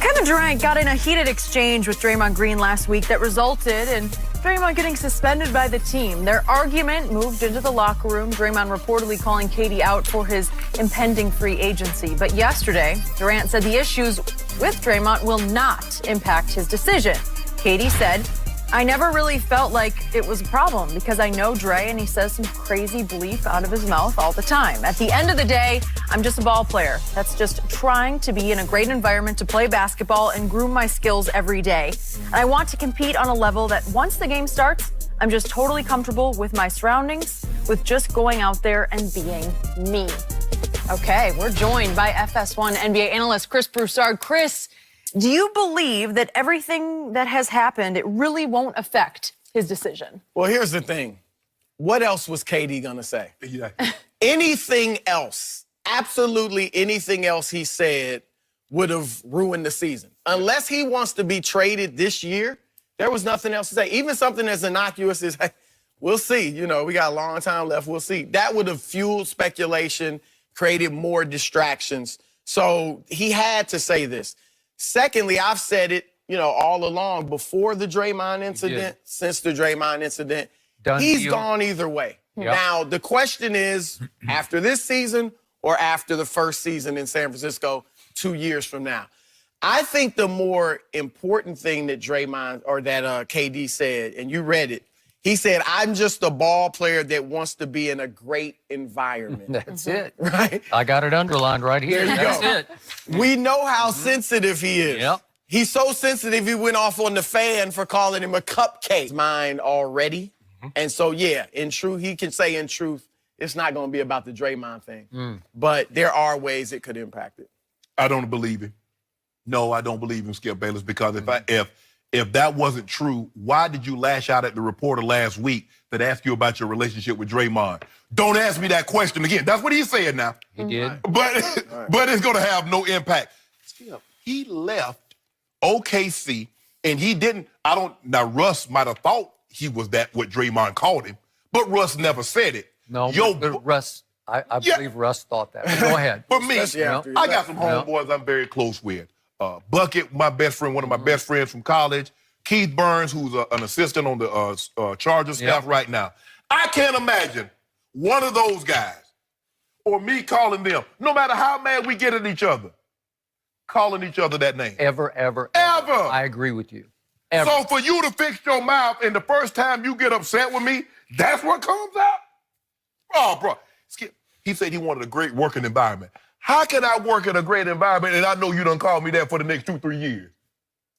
Kevin Durant got in a heated exchange with Draymond Green last week that resulted in Draymond getting suspended by the team. Their argument moved into the locker room, Draymond reportedly calling KD out for his impending free agency. But yesterday, Durant said the issues with Draymond will not impact his decision. KD said, "I never really felt like it was a problem because I know Dre and he says some crazy belief out of his mouth all the time. At the end of the day, I'm just a ball player that's just trying to be in a great environment to play basketball and groom my skills every day. And I want to compete on a level that once the game starts, I'm just totally comfortable with my surroundings, with just going out there and being me." Okay, we're joined by FS1 NBA analyst Chris Broussard. Chris, do you believe that everything that has happened, it really won't affect his decision? Well, here's the thing. What else was KD going to say? Yeah. Anything else, absolutely anything else he said would have ruined the season. Unless he wants to be traded this year, there was nothing else to say. Even something as innocuous as, hey, we'll see. You know, we got a long time left. We'll see. That would have fueled speculation, created more distractions. So he had to say this. Secondly, I've said it, all along before the Draymond incident, since the Draymond incident, he's gone either way. Yep. Now, the question is, after this season or after the first season in San Francisco 2 years from now? I think the more important thing that Draymond or that KD said, and you read it, he said, "I'm just a ball player that wants to be in a great environment." That's it. Right? I got it underlined right here. There you That's go. it. We know how sensitive he is. Yep. He's so sensitive, he went off on the fan for calling him a cupcake. Mind already. And so, yeah, he can say in truth, it's not going to be about the Draymond thing. But there are ways it could impact it. I don't believe him. No, I don't believe him, Skip Bayless, because if that wasn't true, why did you lash out at the reporter last week that asked you about your relationship with Draymond? Don't ask me that question again. That's what he said now. He did. But it's going to have no impact. Skip, he left OKC, and he didn't. Now, Russ might have thought he was what Draymond called him, but Russ never said it. No, but Russ, I believe Russ thought that. But go ahead. For me, I got some homeboys I'm very close with. Bucket, my best friend, one of my best friends from college. Keith Burns, who's an assistant on the Chargers staff right now. I can't imagine one of those guys or me calling them, no matter how mad we get at each other, calling each other that name. Ever. I agree with you. Ever. So for you to fix your mouth and the first time you get upset with me, that's what comes out? Oh, bro. Skip, he said he wanted a great working environment. How can I work in a great environment and I know you done call me that for the next 2-3 years?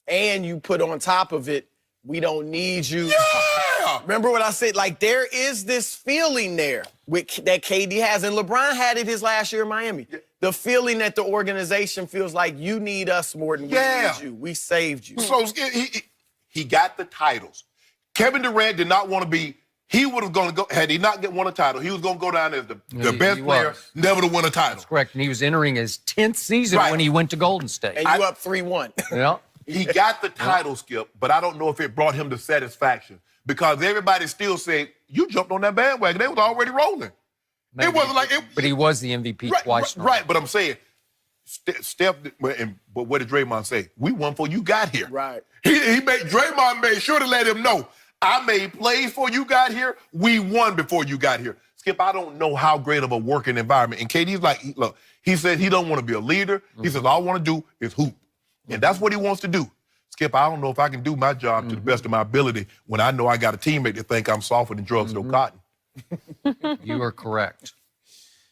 And you put on top of it, we don't need you. Yeah! Remember what I said? Like, there is this feeling there that KD has, and LeBron had it his last year in Miami. Yeah. The feeling that the organization feels like you need us more than we need you. We saved you. So he got the titles. Kevin Durant did not want to be. He would have gone to go, had he not won a title, he was going to go down as the best player, never to win a title. That's correct. And he was entering his 10th season when he went to Golden State. And you up 3-1. Yeah. He got the title, Skip, but I don't know if it brought him the satisfaction because everybody still said, you jumped on that bandwagon. They was already rolling. Maybe. It wasn't like it. But he was the MVP twice. Right, but I'm saying, Steph, but what did Draymond say? We won before you got here. Right. Draymond made sure to let him know, I made plays before you got here. We won before you got here. Skip, I don't know how great of a working environment. And KD's like, look, he said he don't want to be a leader. He says, all I want to do is hoop. And that's what he wants to do. Skip, I don't know if I can do my job to the best of my ability when I know I got a teammate that think I'm softer than drugs, no cotton. You are correct.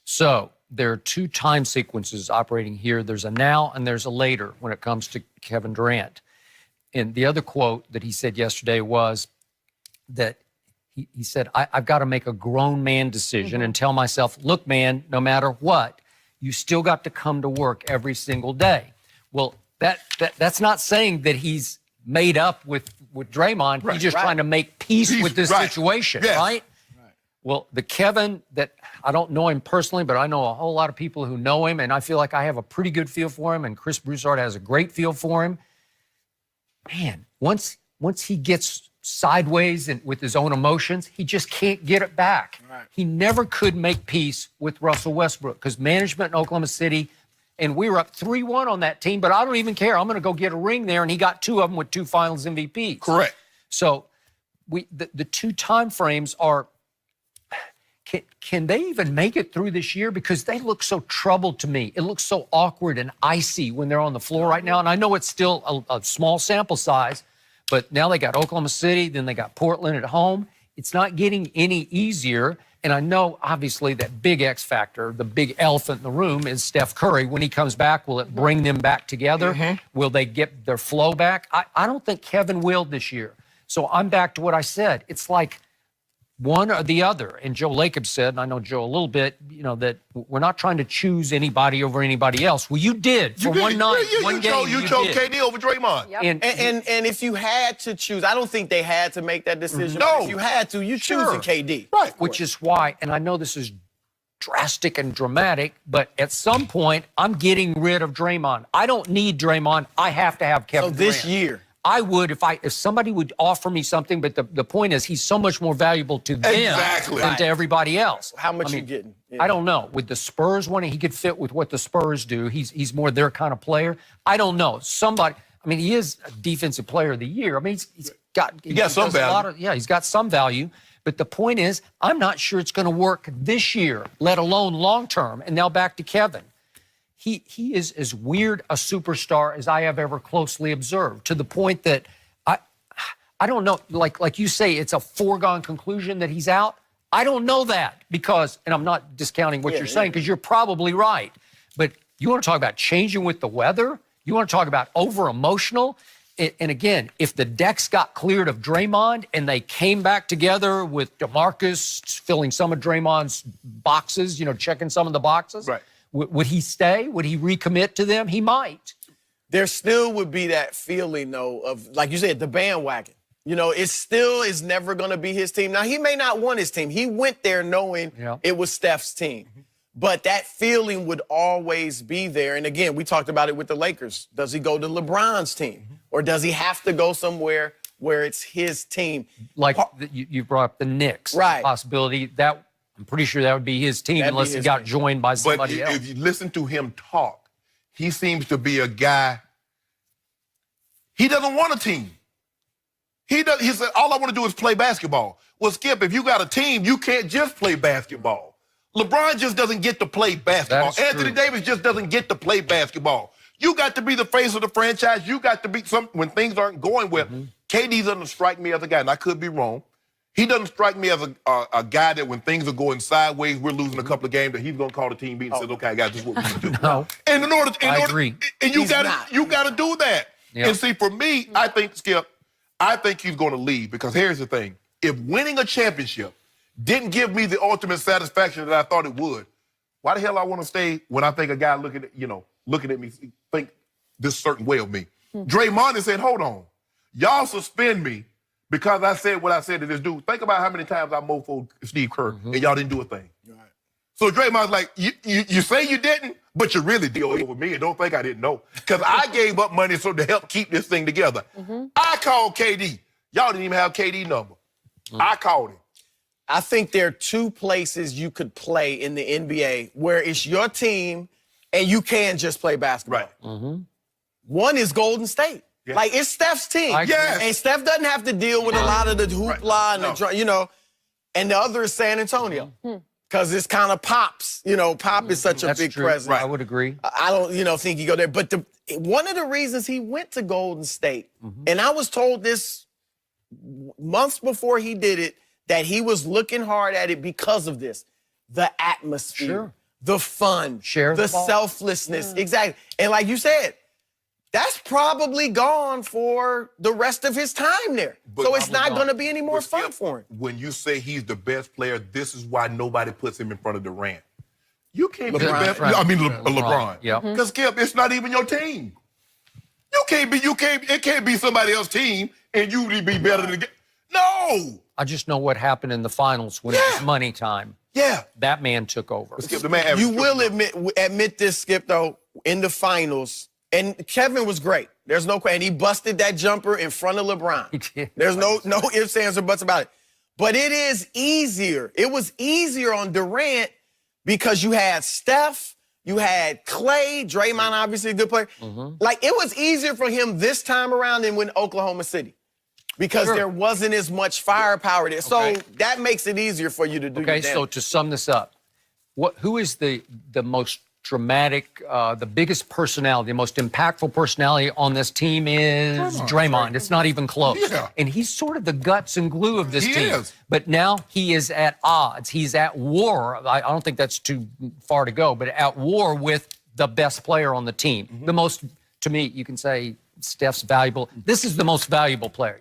So there are two time sequences operating here. There's a now and there's a later when it comes to Kevin Durant. And the other quote that he said yesterday was that he said, I've got to make a grown man decision and tell myself, look, man, no matter what, you still got to come to work every single day. Well, that's not saying that he's made up with Draymond. He's just trying to make peace with this situation, right? Well, the Kevin that I don't know him personally, but I know a whole lot of people who know him, and I feel like I have a pretty good feel for him, and Chris Broussard has a great feel for him. Man, once he gets sideways and with his own emotions, he just can't get it back. He never could make peace with Russell Westbrook because management in Oklahoma City and we were up 3-1 on that team, but I don't even care. I'm going to go get a ring there, and he got 2 of them with 2 Finals MVPs. Correct. So the 2 time frames are. Can they even make it through this year? Because they look so troubled to me. It looks so awkward and icy when they're on the floor right now. And I know it's still a small sample size, but now they got Oklahoma City, then they got Portland at home. It's not getting any easier. And I know, obviously, that big X factor, the big elephant in the room is Steph Curry. When he comes back, will it bring them back together? Will they get their flow back? I don't think Kevin will this year. So I'm back to what I said. It's like one or the other. And Joe Lacob said, and I know Joe a little bit, that we're not trying to choose anybody over anybody else. Well, you did for one night, one game. You chose KD over Draymond. Yep. And if you had to choose, I don't think they had to make that decision. No. But if you had to, you choosing KD. Right. Which is why, and I know this is drastic and dramatic, but at some point, I'm getting rid of Draymond. I don't need Draymond. I have to have Kevin So this Durant. year. I would if somebody would offer me something, but the point is he's so much more valuable to them Exactly. than to everybody else. How much you getting? Yeah. I don't know. With the Spurs wanting, he could fit with what the Spurs do. He's more their kind of player. I don't know. Somebody, he is a defensive player of the year. He's got some value. He's got some value. But the point is, I'm not sure it's going to work this year, let alone long term. And now back to Kevin. He is as weird a superstar as I have ever closely observed, to the point that I don't know, like you say, it's a foregone conclusion that he's out. I don't know that because, and I'm not discounting what you're saying, because you're probably right. But you want to talk about changing with the weather? You want to talk about over-emotional? And again, if the decks got cleared of Draymond and they came back together with DeMarcus filling some of Draymond's boxes, checking some of the boxes, right. Would he stay? Would he recommit to them? He might. There still would be that feeling, though, of, like you said, the bandwagon. It still is never going to be his team. Now, he may not want his team. He went there knowing it was Steph's team. But that feeling would always be there. And again, we talked about it with the Lakers. Does he go to LeBron's team? Or does he have to go somewhere where it's his team? Like you brought up the Knicks. Right. Possibility. That I'm pretty sure that would be his team unless he got joined by somebody else. If you listen to him talk, he seems to be a guy, he doesn't want a team. He said, all I want to do is play basketball. Well, Skip, if you got a team, you can't just play basketball. LeBron just doesn't get to play basketball. Anthony Davis just doesn't get to play basketball. You got to be the face of the franchise. You got to be when things aren't going well. KD doesn't strike me as a guy, and I could be wrong. He doesn't strike me as a guy that when things are going sideways, we're losing a couple of games, that he's going to call the team meeting and says, "Okay, guys, this is what we need to do." No. And I agree. And you got to do that. Yep. And see, for me, I think, Skip, he's going to leave, because here's the thing: if winning a championship didn't give me the ultimate satisfaction that I thought it would, why the hell I want to stay when I think a guy looking at me think this certain way of me? Draymond has said, "Hold on, y'all suspend me because I said what I said to this dude." Think about how many times I mofoed Steve Kerr and y'all didn't do a thing. Right. So Draymond's like, you say you didn't, but you really did over me, and don't think I didn't know, because I gave up money to help keep this thing together. I called KD. Y'all didn't even have KD number. I called him. I think there are 2 places you could play in the NBA where it's your team and you can just play basketball. Right. One is Golden State. Yeah. Like, it's Steph's team. Yes. And Steph doesn't have to deal with a lot of the hoopla and the, and the other is San Antonio. Because it's kind of Pop's. Pop is such a big presence. Right. I would agree. I don't, think he go there. But one of the reasons he went to Golden State, and I was told this months before he did it, that he was looking hard at it because of this. The atmosphere, the fun, the selflessness. Exactly. And like you said, that's probably gone for the rest of his time there. So it's not going to be any more fun for him. When you say he's the best player, this is why nobody puts him in front of Durant. You can't be the best. LeBron. Yeah. Because, Skip, it's not even your team. It can't be somebody else's team and you be better than. No. I just know what happened in the finals when it was money time. Yeah. That man took over. Skip, the man you will admit this, Skip, though, in the finals, and Kevin was great. There's no question. He busted that jumper in front of LeBron. He did. There's no ifs, ands, or buts about it. But it is easier. It was easier on Durant because you had Steph, You had Clay, Draymond, obviously a good player. Like, it was easier for him this time around than when Oklahoma City because there wasn't as much firepower there. So that makes it easier for you to do your Okay, damage. so to sum this up, who is the most dramatic, the biggest personality, the most impactful personality on this team is Draymond. It's not even close. Yeah. And he's sort of the guts and glue of this He team. is. But now he is at odds. He's at war. I don't think that's too far to go, but at war with the best player on the team. The most, to me, you can say Steph's valuable. This is the most valuable player.